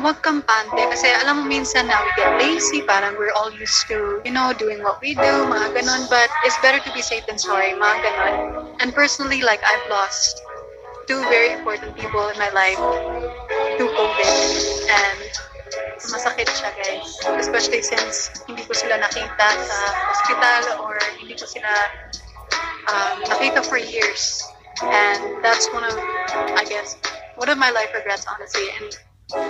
wag kampante kasi alam mo minsan na we get lazy, parang we're all used to, doing what we do, mga ganon. But it's better to be safe than sorry, mga ganon. And personally, like, I've lost two very important people in my life to COVID. And masakit siya, guys. Especially since hindi ko sila nakita sa hospital or hindi ko sila nakita for years. And that's one of my life regrets, honestly. And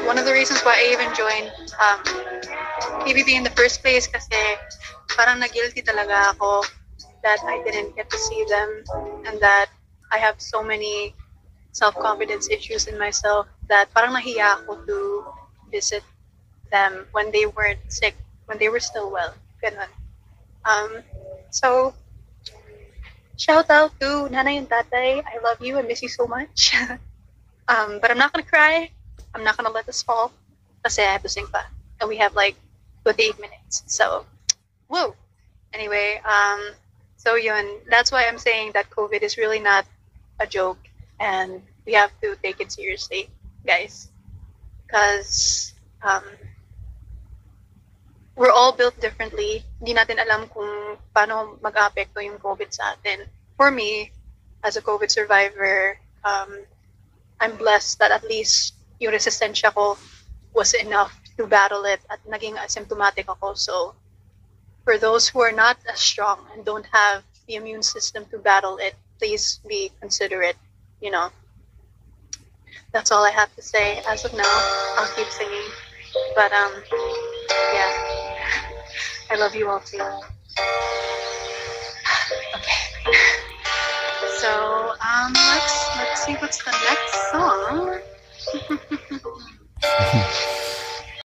one of the reasons why I even joined PBB in the first place kasi parang na-guilty talaga ako that I didn't get to see them and that I have so many self-confidence issues in myself that parang nahiya ako to visit them when they weren't sick, when they were still well. Ganun. So, shout out to Nanay and Tatay. I love you. I miss you so much. But I'm not gonna cry. I'm not gonna let this fall. Kasi I have to sing pa. And we have like 28 minutes. So, whoa. Anyway, so yun. That's why I'm saying that COVID is really not a joke. And we have to take it seriously, guys. Because we're all built differently. Hindi natin alam kung paano mag-apekto yung COVID sa atin. For me, as a COVID survivor, I'm blessed that at least yung resistensya ko was enough to battle it at naging asymptomatic ako. So, for those who are not as strong and don't have the immune system to battle it, please be considerate, That's all I have to say. As of now, I'll keep singing. But, yeah. I love you all too. Okay. So, let's see what's the next song.